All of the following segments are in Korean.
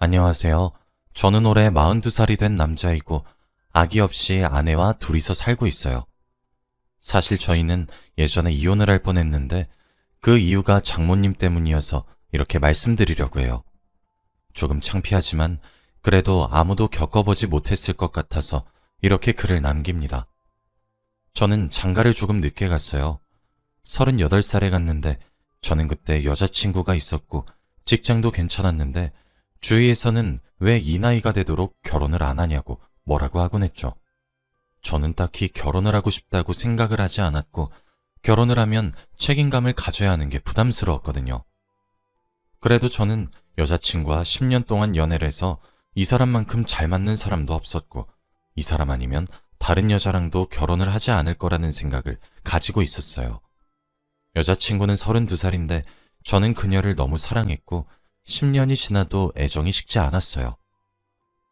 안녕하세요. 저는 올해 42살이 된 남자이고 아기 없이 아내와 둘이서 살고 있어요. 사실 저희는 예전에 이혼을 할 뻔했는데 그 이유가 장모님 때문이어서 이렇게 말씀드리려고 해요. 조금 창피하지만 그래도 아무도 겪어보지 못했을 것 같아서 이렇게 글을 남깁니다. 저는 장가를 조금 늦게 갔어요. 38살에 갔는데 저는 그때 여자친구가 있었고 직장도 괜찮았는데 주위에서는 왜 이 나이가 되도록 결혼을 안 하냐고 뭐라고 하곤 했죠. 저는 딱히 결혼을 하고 싶다고 생각을 하지 않았고 결혼을 하면 책임감을 가져야 하는 게 부담스러웠거든요. 그래도 저는 여자친구와 10년 동안 연애를 해서 이 사람만큼 잘 맞는 사람도 없었고 이 사람 아니면 다른 여자랑도 결혼을 하지 않을 거라는 생각을 가지고 있었어요. 여자친구는 32살인데 저는 그녀를 너무 사랑했고 10년이 지나도 애정이 식지 않았어요.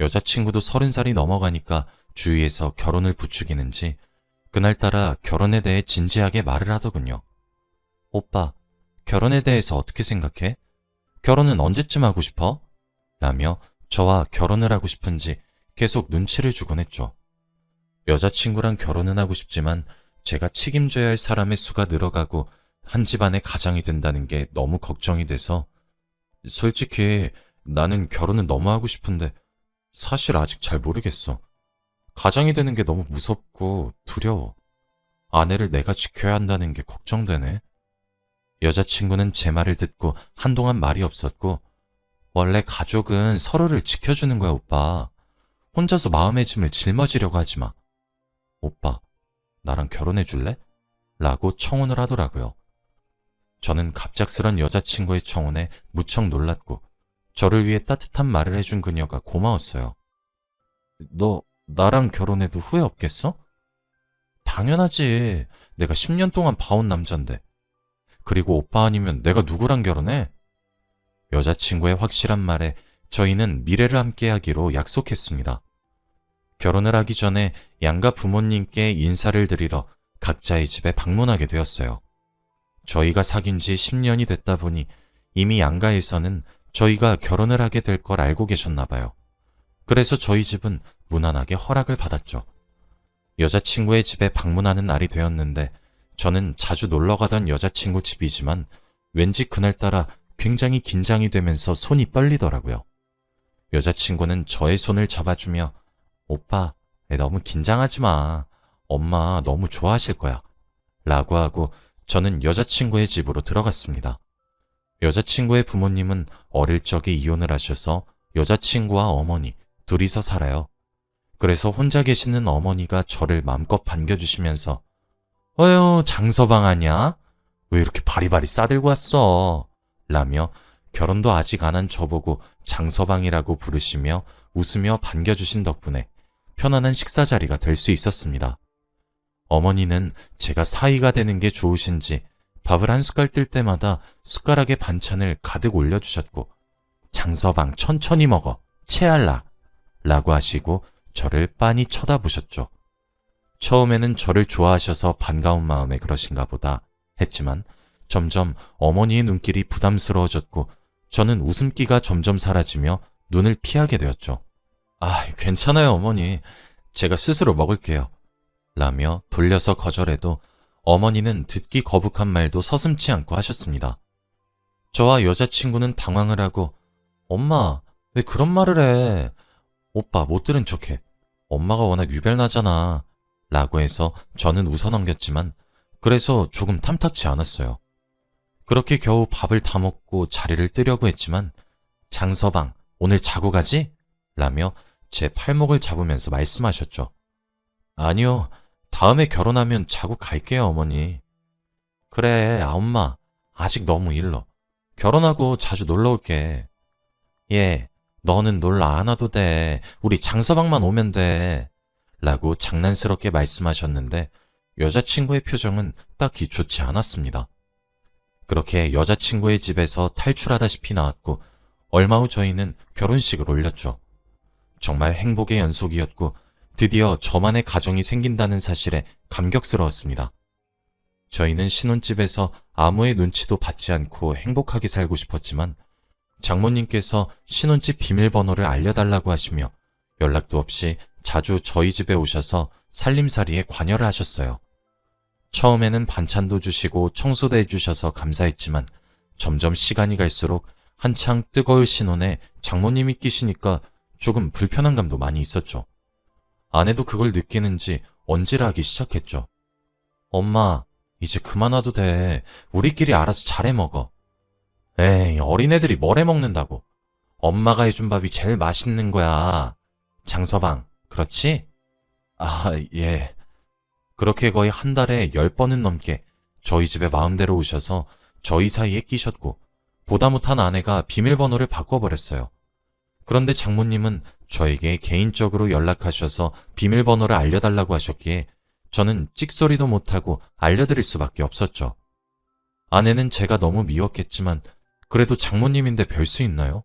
여자친구도 30살이 넘어가니까 주위에서 결혼을 부추기는지 그날따라 결혼에 대해 진지하게 말을 하더군요. 오빠, 결혼에 대해서 어떻게 생각해? 결혼은 언제쯤 하고 싶어? 라며 저와 결혼을 하고 싶은지 계속 눈치를 주곤 했죠. 여자친구랑 결혼은 하고 싶지만 제가 책임져야 할 사람의 수가 늘어가고 한 집안의 가장이 된다는 게 너무 걱정이 돼서 솔직히 나는 결혼은 너무 하고 싶은데 사실 아직 잘 모르겠어. 가장이 되는 게 너무 무섭고 두려워. 아내를 내가 지켜야 한다는 게 걱정되네. 여자친구는 제 말을 듣고 한동안 말이 없었고 원래 가족은 서로를 지켜주는 거야, 오빠. 혼자서 마음의 짐을 짊어지려고 하지 마. 오빠, 나랑 결혼해 줄래? 라고 청혼을 하더라고요. 저는 갑작스런 여자친구의 청혼에 무척 놀랐고 저를 위해 따뜻한 말을 해준 그녀가 고마웠어요. 너 나랑 결혼해도 후회 없겠어? 당연하지. 내가 10년 동안 봐온 남잔데. 그리고 오빠 아니면 내가 누구랑 결혼해? 여자친구의 확실한 말에 저희는 미래를 함께하기로 약속했습니다. 결혼을 하기 전에 양가 부모님께 인사를 드리러 각자의 집에 방문하게 되었어요. 저희가 사귄 지 10년이 됐다 보니 이미 양가에서는 저희가 결혼을 하게 될 걸 알고 계셨나 봐요. 그래서 저희 집은 무난하게 허락을 받았죠. 여자친구의 집에 방문하는 날이 되었는데 저는 자주 놀러 가던 여자친구 집이지만 왠지 그날따라 굉장히 긴장이 되면서 손이 떨리더라고요. 여자친구는 저의 손을 잡아주며 오빠, 너무 긴장하지 마. 엄마 너무 좋아하실 거야. 라고 하고 저는 여자친구의 집으로 들어갔습니다. 여자친구의 부모님은 어릴 적에 이혼을 하셔서 여자친구와 어머니 둘이서 살아요. 그래서 혼자 계시는 어머니가 저를 맘껏 반겨주시면서 어휴, 장서방 아냐? 왜 이렇게 바리바리 싸들고 왔어? 라며 결혼도 아직 안 한 저보고 장서방이라고 부르시며 웃으며 반겨주신 덕분에 편안한 식사 자리가 될 수 있었습니다. 어머니는 제가 사이가 되는 게 좋으신지 밥을 한 숟갈 뜰 때마다 숟가락에 반찬을 가득 올려주셨고 장서방 천천히 먹어, 체할라 라고 하시고 저를 빤히 쳐다보셨죠. 처음에는 저를 좋아하셔서 반가운 마음에 그러신가 보다 했지만 점점 어머니의 눈길이 부담스러워졌고 저는 웃음기가 점점 사라지며 눈을 피하게 되었죠. 괜찮아요, 어머니. 제가 스스로 먹을게요. 라며 돌려서 거절해도 어머니는 듣기 거북한 말도 서슴지 않고 하셨습니다. 저와 여자친구는 당황을 하고 엄마, 왜 그런 말을 해? 오빠 못 들은 척해. 엄마가 워낙 유별나잖아. 라고 해서 저는 웃어넘겼지만 그래서 조금 탐탁치 않았어요. 그렇게 겨우 밥을 다 먹고 자리를 뜨려고 했지만 장서방, 오늘 자고 가지? 라며 제 팔목을 잡으면서 말씀하셨죠. 아니요. 다음에 결혼하면 자고 갈게요, 어머니. 그래, 엄마. 아직 너무 일러. 결혼하고 자주 놀러 올게. 예, 너는 놀러 안 와도 돼. 우리 장서방만 오면 돼. 라고 장난스럽게 말씀하셨는데 여자친구의 표정은 딱히 좋지 않았습니다. 그렇게 여자친구의 집에서 탈출하다시피 나왔고 얼마 후 저희는 결혼식을 올렸죠. 정말 행복의 연속이었고 드디어 저만의 가정이 생긴다는 사실에 감격스러웠습니다. 저희는 신혼집에서 아무의 눈치도 받지 않고 행복하게 살고 싶었지만 장모님께서 신혼집 비밀번호를 알려달라고 하시며 연락도 없이 자주 저희 집에 오셔서 살림살이에 관여를 하셨어요. 처음에는 반찬도 주시고 청소도 해주셔서 감사했지만 점점 시간이 갈수록 한창 뜨거울 신혼에 장모님이 끼시니까 조금 불편한 감도 많이 있었죠. 아내도 그걸 느끼는지 언질하기 시작했죠. 엄마, 이제 그만 와도 돼. 우리끼리 알아서 잘해 먹어. 에이, 어린애들이 뭘 해 먹는다고. 엄마가 해준 밥이 제일 맛있는 거야. 장서방, 그렇지? 아, 예. 그렇게 거의 한 달에 10번은 넘게 저희 집에 마음대로 오셔서 저희 사이에 끼셨고, 보다 못한 아내가 비밀번호를 바꿔버렸어요. 그런데 장모님은 저에게 개인적으로 연락하셔서 비밀번호를 알려달라고 하셨기에 저는 찍소리도 못하고 알려드릴 수밖에 없었죠. 아내는 제가 너무 미웠겠지만 그래도 장모님인데 별 수 있나요?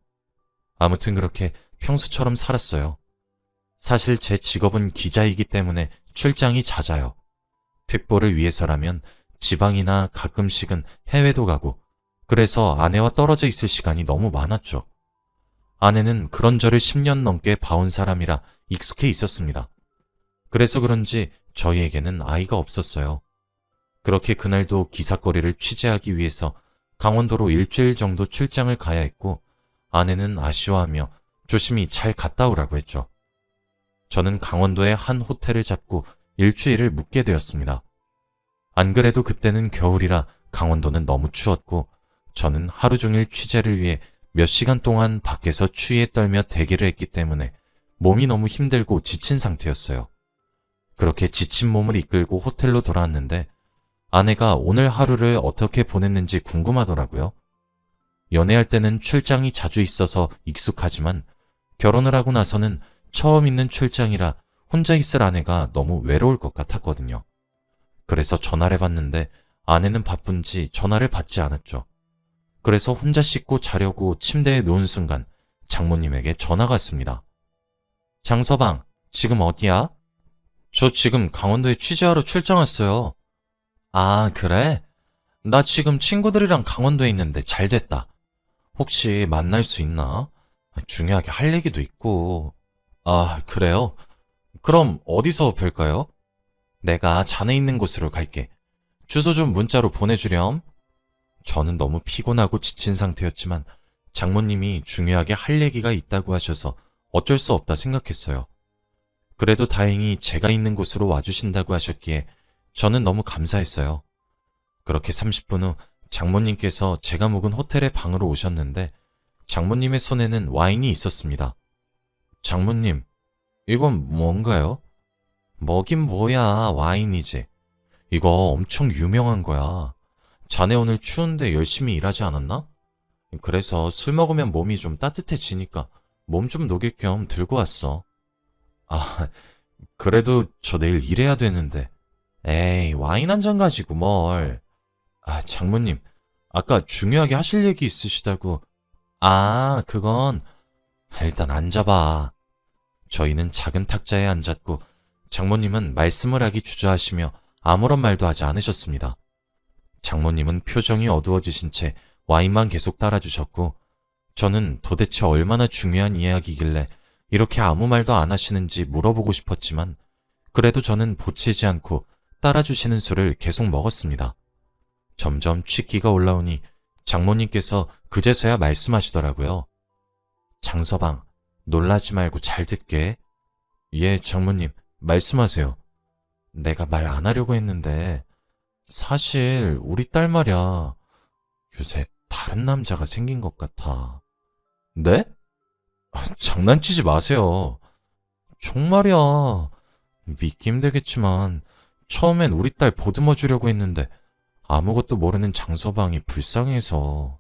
아무튼 그렇게 평소처럼 살았어요. 사실 제 직업은 기자이기 때문에 출장이 잦아요. 특보를 위해서라면 지방이나 가끔씩은 해외도 가고, 그래서 아내와 떨어져 있을 시간이 너무 많았죠. 아내는 그런 저를 10년 넘게 봐온 사람이라 익숙해 있었습니다. 그래서 그런지 저희에게는 아이가 없었어요. 그렇게 그날도 기사거리를 취재하기 위해서 강원도로 일주일 정도 출장을 가야 했고, 아내는 아쉬워하며 조심히 잘 갔다 오라고 했죠. 저는 강원도의 한 호텔을 잡고 일주일을 묵게 되었습니다. 안 그래도 그때는 겨울이라 강원도는 너무 추웠고, 저는 하루 종일 취재를 위해 몇 시간 동안 밖에서 추위에 떨며 대기를 했기 때문에 몸이 너무 힘들고 지친 상태였어요. 그렇게 지친 몸을 이끌고 호텔로 돌아왔는데 아내가 오늘 하루를 어떻게 보냈는지 궁금하더라고요. 연애할 때는 출장이 자주 있어서 익숙하지만 결혼을 하고 나서는 처음 있는 출장이라 혼자 있을 아내가 너무 외로울 것 같았거든요. 그래서 전화를 해봤는데 아내는 바쁜지 전화를 받지 않았죠. 그래서 혼자 씻고 자려고 침대에 누운 순간 장모님에게 전화가 왔습니다. 장서방, 지금 어디야? 저 지금 강원도에 취재하러 출장 왔어요. 아, 그래? 나 지금 친구들이랑 강원도에 있는데 잘 됐다. 혹시 만날 수 있나? 중요하게 할 얘기도 있고. 아, 그래요? 그럼 어디서 뵐까요? 내가 자네 있는 곳으로 갈게. 주소 좀 문자로 보내주렴. 저는 너무 피곤하고 지친 상태였지만 장모님이 중요하게 할 얘기가 있다고 하셔서 어쩔 수 없다 생각했어요. 그래도 다행히 제가 있는 곳으로 와주신다고 하셨기에 저는 너무 감사했어요. 그렇게 30분 후 장모님께서 제가 묵은 호텔의 방으로 오셨는데 장모님의 손에는 와인이 있었습니다. 장모님, 이건 뭔가요? 뭐긴 뭐야, 와인이지. 이거 엄청 유명한 거야. 자네 오늘 추운데 열심히 일하지 않았나? 그래서 술 먹으면 몸이 좀 따뜻해지니까 몸 좀 녹일 겸 들고 왔어. 아, 그래도 저 내일 일해야 되는데. 에이, 와인 한 잔 가지고 뭘. 아, 장모님, 아까 중요하게 하실 얘기 있으시다고. 아, 그건 일단 앉아봐. 저희는 작은 탁자에 앉았고 장모님은 말씀을 하기 주저하시며 아무런 말도 하지 않으셨습니다. 장모님은 표정이 어두워지신 채 와인만 계속 따라주셨고 저는 도대체 얼마나 중요한 이야기길래 이렇게 아무 말도 안 하시는지 물어보고 싶었지만 그래도 저는 보채지 않고 따라주시는 술을 계속 먹었습니다. 점점 취기가 올라오니 장모님께서 그제서야 말씀하시더라고요. 장서방, 놀라지 말고 잘 듣게. 예, 장모님, 말씀하세요. 내가 말 안 하려고 했는데 사실 우리 딸 말이야. 요새 다른 남자가 생긴 것 같아. 네? 장난치지 마세요. 정말이야. 믿기 힘들겠지만 처음엔 우리 딸 보듬어 주려고 했는데 아무것도 모르는 장서방이 불쌍해서.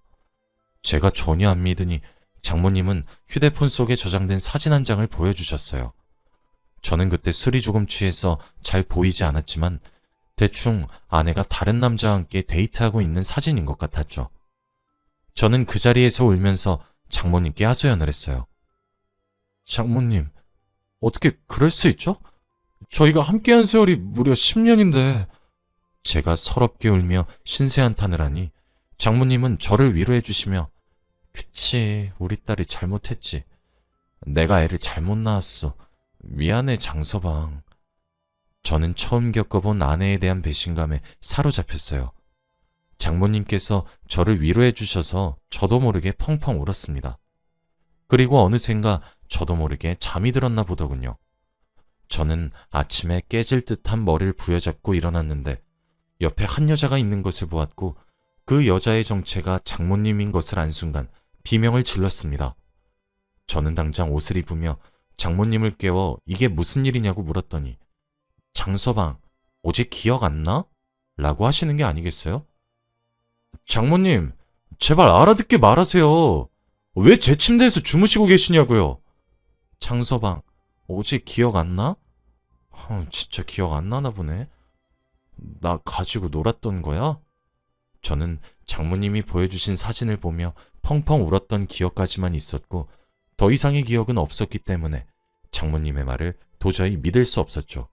제가 전혀 안 믿으니 장모님은 휴대폰 속에 저장된 사진 한 장을 보여주셨어요. 저는 그때 술이 조금 취해서 잘 보이지 않았지만 대충 아내가 다른 남자와 함께 데이트하고 있는 사진인 것 같았죠. 저는 그 자리에서 울면서 장모님께 하소연을 했어요. 장모님, 어떻게 그럴 수 있죠? 저희가 함께한 세월이 무려 10년인데. 제가 서럽게 울며 신세 한탄을 하니 장모님은 저를 위로해 주시며 그치, 우리 딸이 잘못했지. 내가 애를 잘못 낳았어. 미안해, 장서방. 저는 처음 겪어본 아내에 대한 배신감에 사로잡혔어요. 장모님께서 저를 위로해 주셔서 저도 모르게 펑펑 울었습니다. 그리고 어느샌가 저도 모르게 잠이 들었나 보더군요. 저는 아침에 깨질 듯한 머리를 부여잡고 일어났는데 옆에 한 여자가 있는 것을 보았고 그 여자의 정체가 장모님인 것을 안 순간 비명을 질렀습니다. 저는 당장 옷을 입으며 장모님을 깨워 이게 무슨 일이냐고 물었더니 장서방, 어제 기억 안 나? 라고 하시는 게 아니겠어요? 장모님, 제발 알아듣게 말하세요. 왜 제 침대에서 주무시고 계시냐고요? 장서방, 어제 기억 안 나? 진짜 기억 안 나나 보네. 나 가지고 놀았던 거야? 저는 장모님이 보여주신 사진을 보며 펑펑 울었던 기억까지만 있었고 더 이상의 기억은 없었기 때문에 장모님의 말을 도저히 믿을 수 없었죠.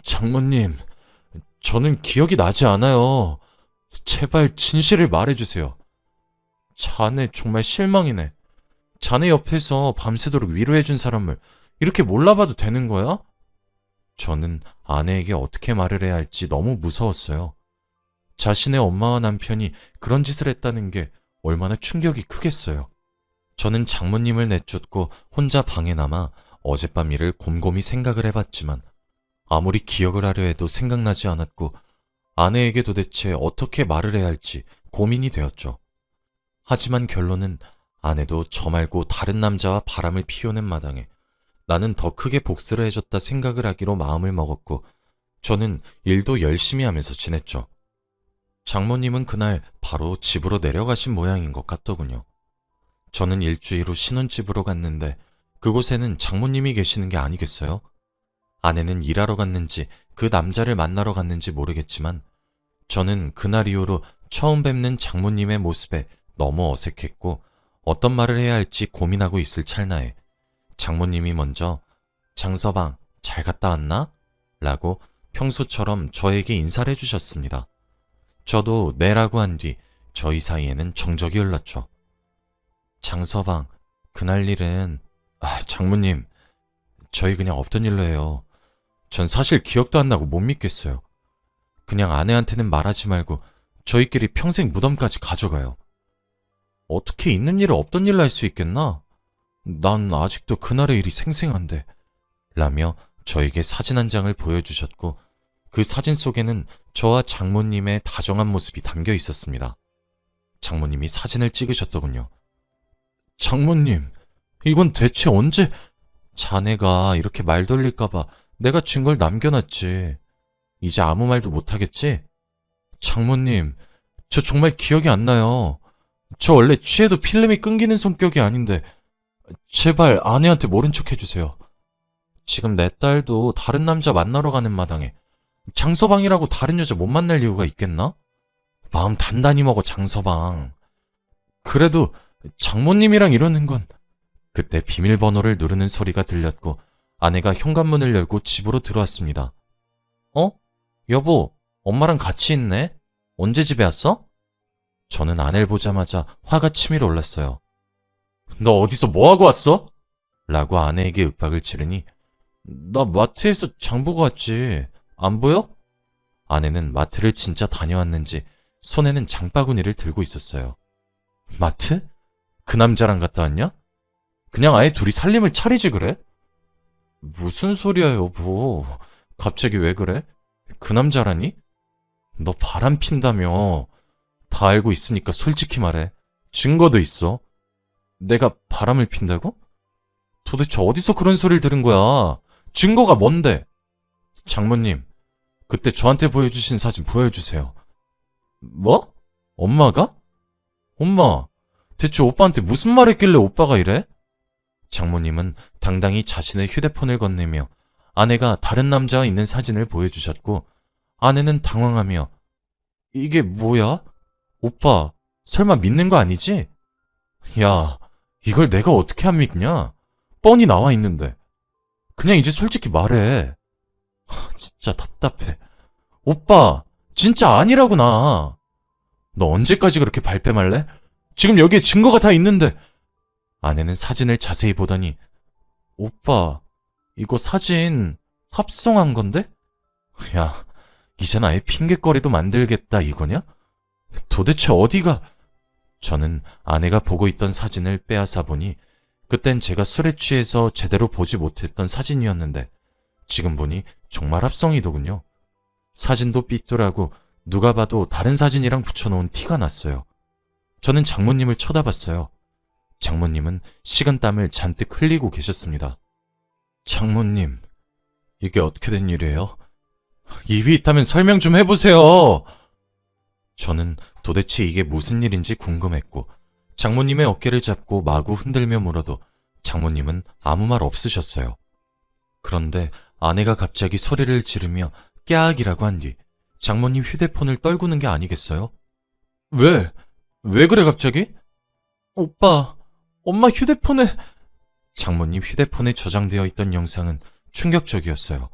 장모님, 저는 기억이 나지 않아요. 제발 진실을 말해주세요. 자네 정말 실망이네. 자네 옆에서 밤새도록 위로해준 사람을 이렇게 몰라봐도 되는 거야? 저는 아내에게 어떻게 말을 해야 할지 너무 무서웠어요. 자신의 엄마와 남편이 그런 짓을 했다는 게 얼마나 충격이 크겠어요. 저는 장모님을 내쫓고 혼자 방에 남아 어젯밤 일을 곰곰이 생각을 해봤지만 아무리 기억을 하려 해도 생각나지 않았고 아내에게 도대체 어떻게 말을 해야 할지 고민이 되었죠. 하지만 결론은 아내도 저 말고 다른 남자와 바람을 피우는 마당에 나는 더 크게 복수를 해줬다 생각을 하기로 마음을 먹었고 저는 일도 열심히 하면서 지냈죠. 장모님은 그날 바로 집으로 내려가신 모양인 것 같더군요. 저는 일주일 후 신혼집으로 갔는데 그곳에는 장모님이 계시는 게 아니겠어요? 아내는 일하러 갔는지 그 남자를 만나러 갔는지 모르겠지만 저는 그날 이후로 처음 뵙는 장모님의 모습에 너무 어색했고 어떤 말을 해야 할지 고민하고 있을 찰나에 장모님이 먼저 장서방 잘 갔다 왔나? 라고 평소처럼 저에게 인사를 해주셨습니다. 저도 네라고 한 뒤 저희 사이에는 정적이 흘렀죠. 장서방, 그날 일은... 장모님, 저희 그냥 없던 일로 해요. 전 사실 기억도 안 나고 못 믿겠어요. 그냥 아내한테는 말하지 말고 저희끼리 평생 무덤까지 가져가요. 어떻게 있는 일을 없던 일로 할 수 있겠나? 난 아직도 그날의 일이 생생한데. 라며 저에게 사진 한 장을 보여주셨고 그 사진 속에는 저와 장모님의 다정한 모습이 담겨 있었습니다. 장모님이 사진을 찍으셨더군요. 장모님, 이건 대체 언제... 자네가 이렇게 말 돌릴까봐 내가 증거를 남겨놨지. 이제 아무 말도 못하겠지? 장모님, 저 정말 기억이 안 나요. 저 원래 취해도 필름이 끊기는 성격이 아닌데 제발 아내한테 모른 척 해주세요. 지금 내 딸도 다른 남자 만나러 가는 마당에 장서방이라고 다른 여자 못 만날 이유가 있겠나? 마음 단단히 먹어, 장서방. 그래도 장모님이랑 이러는 건... 그때 비밀번호를 누르는 소리가 들렸고 아내가 현관문을 열고 집으로 들어왔습니다. 여보, 엄마랑 같이 있네? 언제 집에 왔어? 저는 아내를 보자마자 화가 치밀어 올랐어요. 너 어디서 뭐하고 왔어? 라고 아내에게 윽박을 치르니 나 마트에서 장 보고 왔지. 안 보여? 아내는 마트를 진짜 다녀왔는지 손에는 장바구니를 들고 있었어요. 마트? 그 남자랑 갔다 왔냐? 그냥 아예 둘이 살림을 차리지 그래? 무슨 소리야 여보. 갑자기 왜 그래? 그 남자라니? 너 바람 핀다며. 다 알고 있으니까 솔직히 말해. 증거도 있어. 내가 바람을 핀다고? 도대체 어디서 그런 소리를 들은 거야? 증거가 뭔데? 장모님, 그때 저한테 보여주신 사진 보여주세요. 뭐? 엄마가? 엄마, 대체 오빠한테 무슨 말 했길래 오빠가 이래? 장모님은 당당히 자신의 휴대폰을 건네며 아내가 다른 남자와 있는 사진을 보여주셨고 아내는 당황하며 이게 뭐야? 오빠, 설마 믿는 거 아니지? 야, 이걸 내가 어떻게 안 믿냐? 뻔히 나와 있는데. 그냥 이제 솔직히 말해. 진짜 답답해. 오빠, 진짜 아니라고 나. 너 언제까지 그렇게 발뺌할래? 지금 여기에 증거가 다 있는데. 아내는 사진을 자세히 보더니, 오빠, 이거 사진 합성한 건데? 야, 이젠 아예 핑곗거리도 만들겠다 이거냐? 도대체 어디가? 저는 아내가 보고 있던 사진을 빼앗아 보니 그땐 제가 술에 취해서 제대로 보지 못했던 사진이었는데 지금 보니 정말 합성이더군요. 사진도 삐뚤하고 누가 봐도 다른 사진이랑 붙여놓은 티가 났어요. 저는 장모님을 쳐다봤어요. 장모님은 식은땀을 잔뜩 흘리고 계셨습니다. 장모님, 이게 어떻게 된 일이에요? 입이 있다면 설명 좀 해보세요. 저는 도대체 이게 무슨 일인지 궁금했고 장모님의 어깨를 잡고 마구 흔들며 물어도 장모님은 아무 말 없으셨어요. 그런데 아내가 갑자기 소리를 지르며 깨악이라고 한 뒤 장모님 휴대폰을 떨구는 게 아니겠어요? 왜? 왜 그래 갑자기? 오빠, 엄마 휴대폰에... 장모님 휴대폰에 저장되어 있던 영상은 충격적이었어요.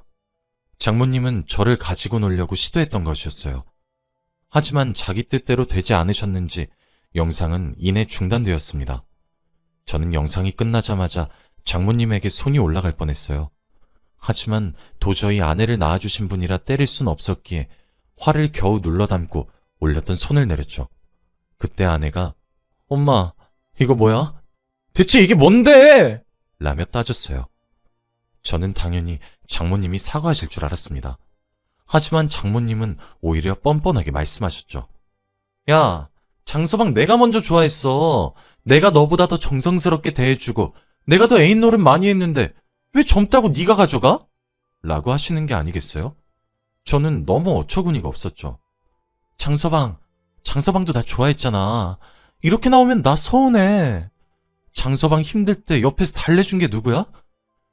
장모님은 저를 가지고 놀려고 시도했던 것이었어요. 하지만 자기 뜻대로 되지 않으셨는지 영상은 이내 중단되었습니다. 저는 영상이 끝나자마자 장모님에게 손이 올라갈 뻔했어요. 하지만 도저히 아내를 낳아주신 분이라 때릴 순 없었기에 화를 겨우 눌러 담고 올렸던 손을 내렸죠. 그때 아내가 엄마, 이거 뭐야? 대체 이게 뭔데? 라며 따졌어요. 저는 당연히 장모님이 사과하실 줄 알았습니다. 하지만 장모님은 오히려 뻔뻔하게 말씀하셨죠. 야, 장서방 내가 먼저 좋아했어. 내가 너보다 더 정성스럽게 대해주고 내가 더 애인 노릇 많이 했는데 왜 젊다고 네가 가져가? 라고 하시는 게 아니겠어요? 저는 너무 어처구니가 없었죠. 장서방도 나 좋아했잖아. 이렇게 나오면 나 서운해. 장서방 힘들 때 옆에서 달래준 게 누구야?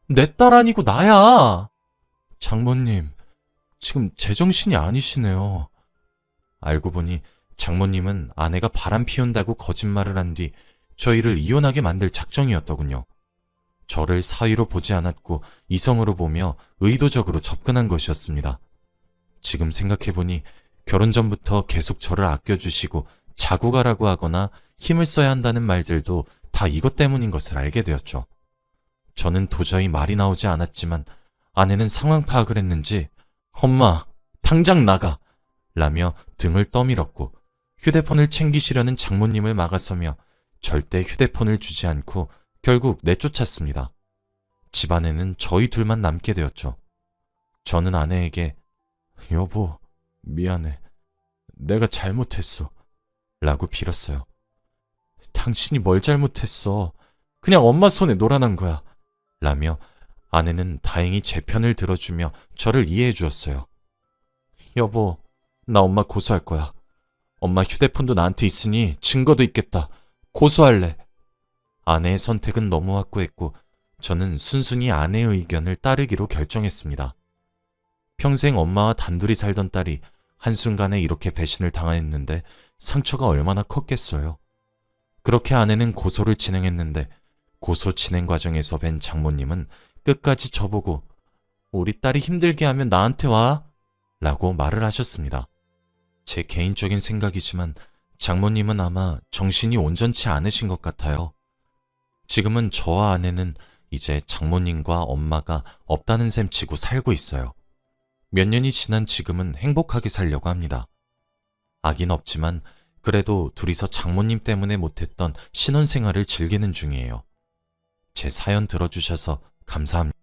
내 딸 아니고 나야. 장모님, 지금 제정신이 아니시네요. 알고 보니 장모님은 아내가 바람 피운다고 거짓말을 한 뒤 저희를 이혼하게 만들 작정이었더군요. 저를 사위로 보지 않았고 이성으로 보며 의도적으로 접근한 것이었습니다. 지금 생각해보니 결혼 전부터 계속 저를 아껴주시고 자고 가라고 하거나 힘을 써야 한다는 말들도 다 이것 때문인 것을 알게 되었죠. 저는 도저히 말이 나오지 않았지만 아내는 상황 파악을 했는지 엄마, 당장 나가! 라며 등을 떠밀었고 휴대폰을 챙기시려는 장모님을 막아서며 절대 휴대폰을 주지 않고 결국 내쫓았습니다. 집안에는 저희 둘만 남게 되었죠. 저는 아내에게 여보, 미안해. 내가 잘못했어. 라고 빌었어요. 당신이 뭘 잘못했어. 그냥 엄마 손에 놀아난 거야. 라며 아내는 다행히 제 편을 들어주며 저를 이해해 주었어요. 여보, 나 엄마 고소할 거야. 엄마 휴대폰도 나한테 있으니 증거도 있겠다. 고소할래. 아내의 선택은 너무 확고했고 저는 순순히 아내의 의견을 따르기로 결정했습니다. 평생 엄마와 단둘이 살던 딸이 한순간에 이렇게 배신을 당했는데 상처가 얼마나 컸겠어요. 그렇게 아내는 고소를 진행했는데 고소 진행 과정에서 뵌 장모님은 끝까지 저보고 우리 딸이 힘들게 하면 나한테 와 라고 말을 하셨습니다. 제 개인적인 생각이지만 장모님은 아마 정신이 온전치 않으신 것 같아요. 지금은 저와 아내는 이제 장모님과 엄마가 없다는 셈 치고 살고 있어요. 몇 년이 지난 지금은 행복하게 살려고 합니다. 아긴 없지만 그래도 둘이서 장모님 때문에 못했던 신혼생활을 즐기는 중이에요. 제 사연 들어주셔서 감사합니다.